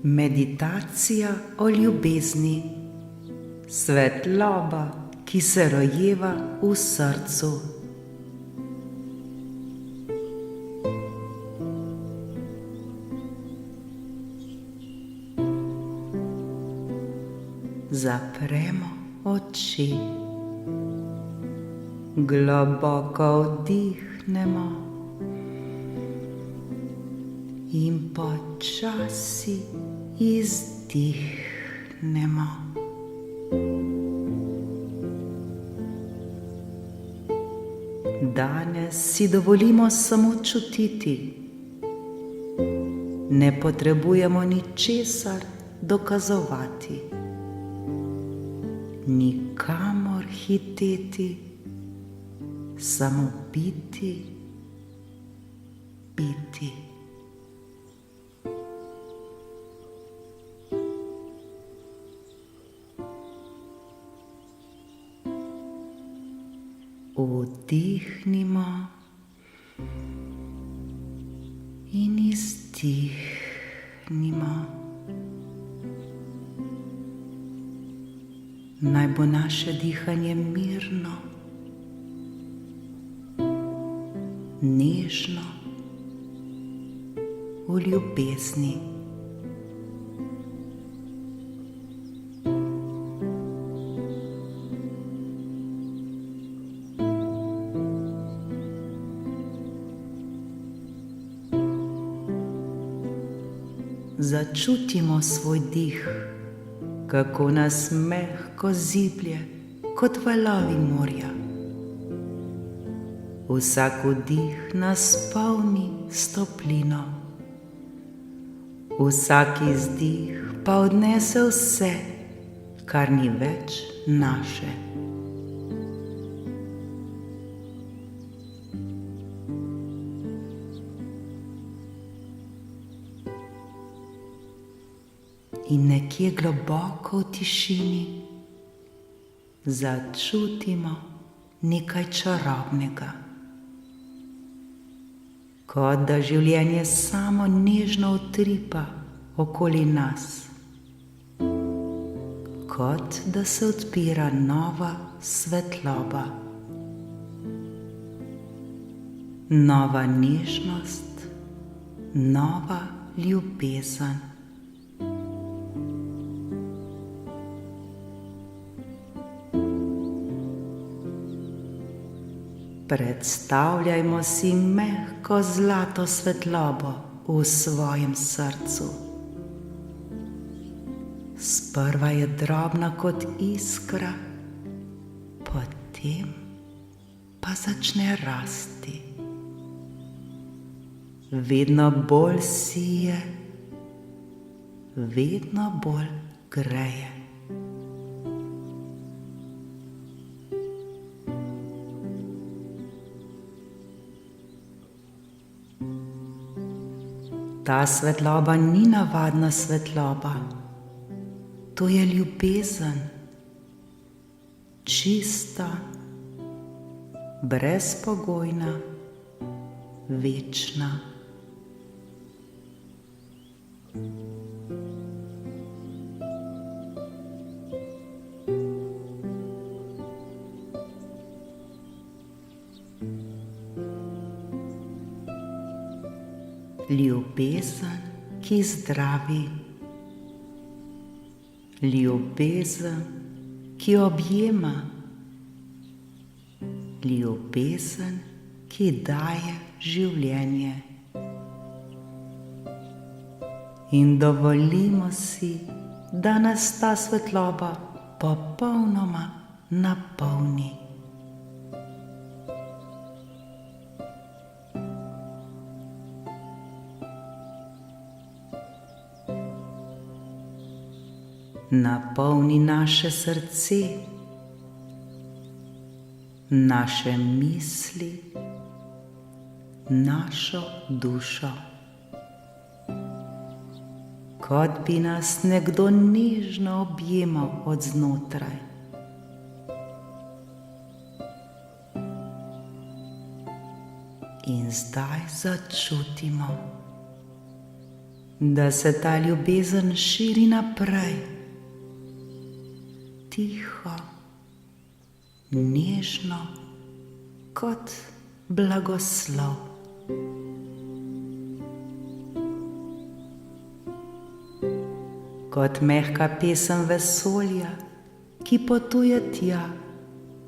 Meditacija o ljubezni, svetloba, ki se rojeva v srcu. Zapremo oči, globoko vdihnemo in počasi izdihnemo. Danes si dovolimo samo čutiti. Ne potrebujemo ničesar dokazovati, nikamor hiteti, samo biti. Vdihnimo in izdihnimo. Naj bo naše dihanje mirno, nežno, v ljubezni. Začutimo svoj dih, kako nas mehko ziblje kot valovi morja. Vsak vdih nas polni s toplino, vsak izdih pa odnese vse, kar ni več naše. In nekje globoko v tišini začutimo nekaj čarobnega, kot da življenje samo nežno utripa okoli nas, kot da se odpira nova svetloba, nova nežnost, nova ljubezen. Predstavljajmo si mehko zlato svetlobo v svojem srcu. Sprva je drobna kot iskra, potem pa začne rasti. Vedno bolj sije, vedno bolj greje. Ta svetloba ni navadna svetloba, to je ljubezen, čista, brezpogojna, večna. Ljubezen, ki zdravi, ljubezen, ki objema, ljubezen, ki daje življenje. In dovolimo si, da nas ta svetloba popolnoma napolni. Napolni naše srce, naše misli, našo dušo, kot bi nas nekdo nežno objemal od znotraj. In zdaj začutimo da se ta ljubezen širi naprej, tiho, nežno, kot blagoslov. Kot mehka pesem vesolja, ki potuje tja,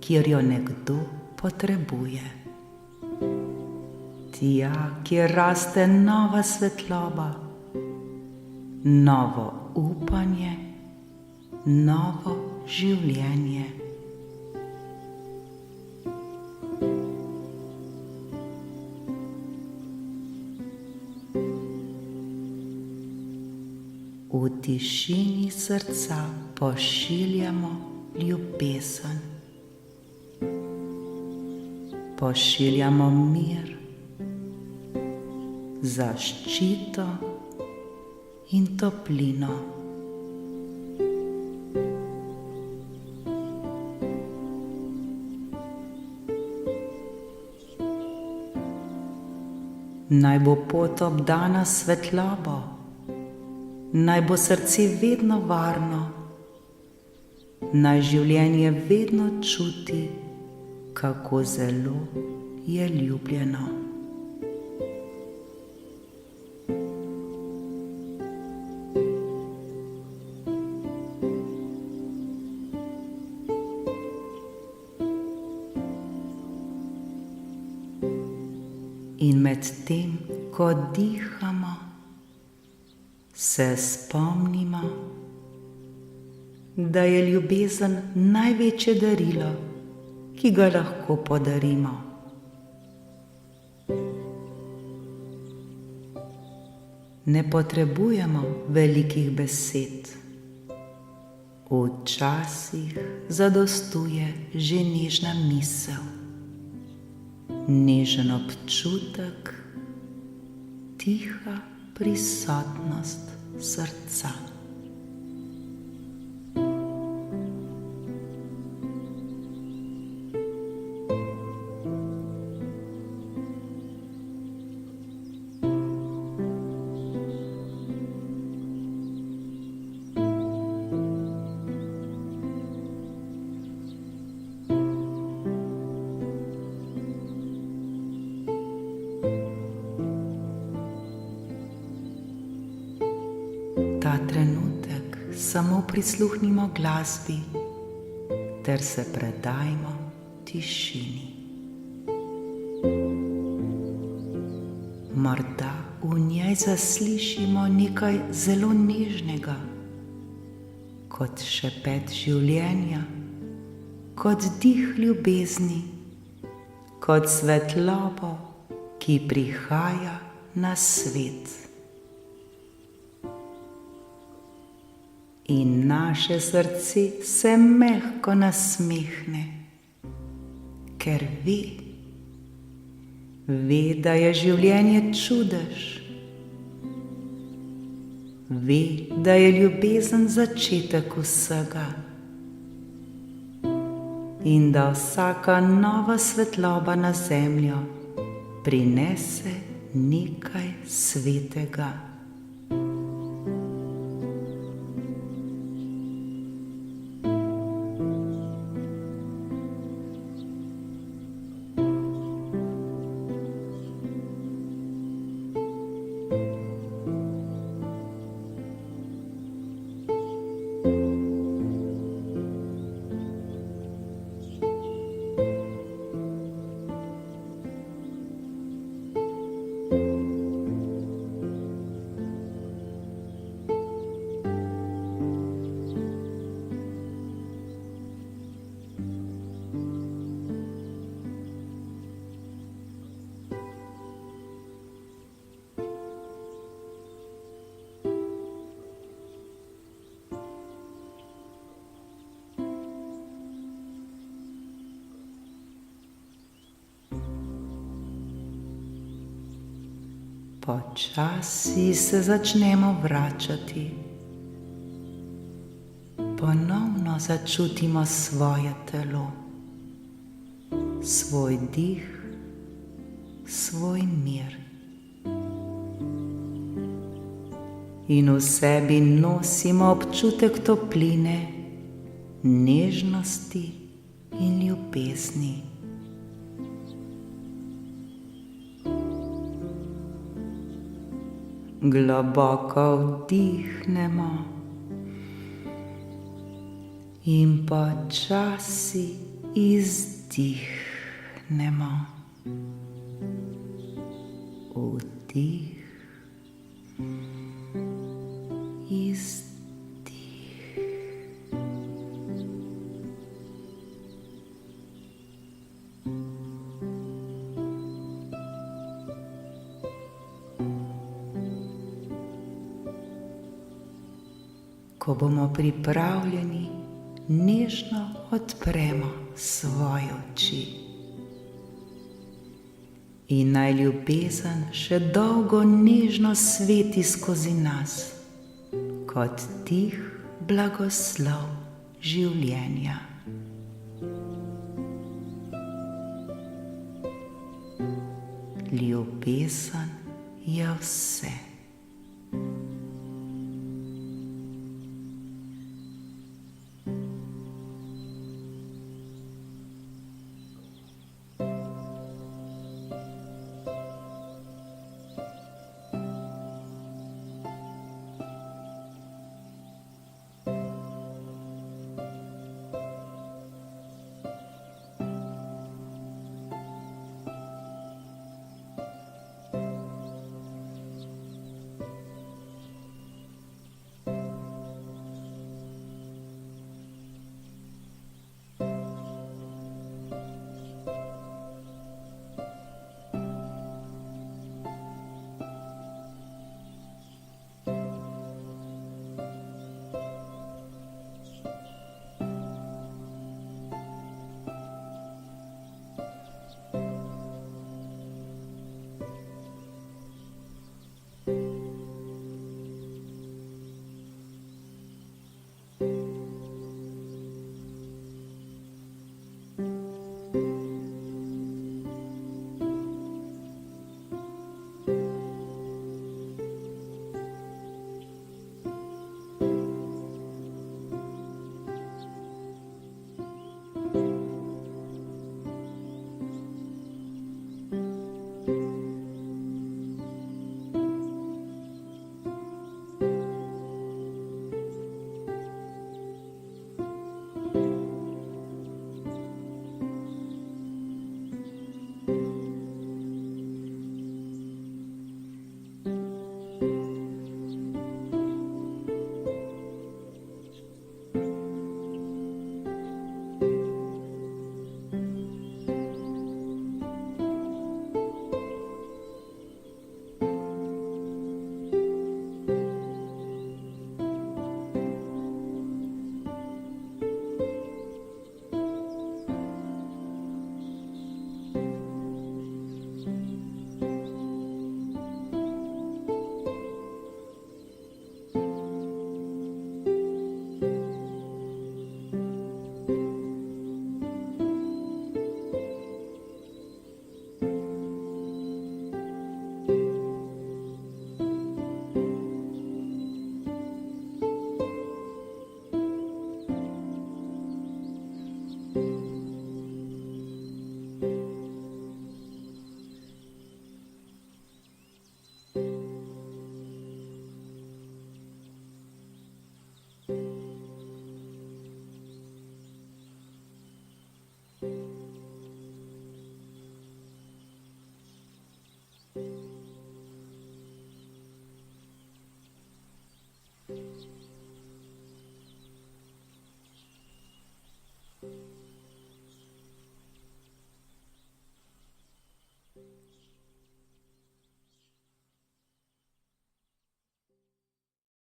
kjer jo nekdo potrebuje. Tja, kjer raste nova svetloba, novo upanje, novo življenje. V tišini srca pošiljamo ljubezen, pošiljamo mir, zaščito in toplino. Naj bo pot obdana svetlobo, naj bo srce vedno varno, naj življenje vedno čuti, kako zelo je ljubljeno. In med tem, ko dihamo, se spomnimo, da je ljubezen največje darilo, ki ga lahko podarimo. Ne potrebujemo velikih besed, včasih zadostuje že nežna misel, nežen občutek, tiha prisotnost srca. Ta trenutek samo prisluhnimo glasbi ter se predajmo tišini. Morda v njej zaslišimo nekaj zelo nežnega, kot šepet življenja, kot dih ljubezni, kot svetlobo, ki prihaja na svet. In naše srce se mehko nasmehne, ker ve, da je življenje čudež, ve, da je ljubezen začetek vsega in da vsaka nova svetloba na zemljo prinese nekaj svetega. Počasi se začnemo vračati. Ponovno začutimo svoje telo, svoj dih, svoj mir. in v sebi nosimo občutek topline, nežnosti in ljubezni. Globoko vdihnemo in počasi izdihnemo. Vdih, izdih. Ko bomo pripravljeni, nežno odpremo svoje oči. In naj ljubezen še dolgo nežno sveti skozi nas, kot tih blagoslov življenja. Ljubezen je vse.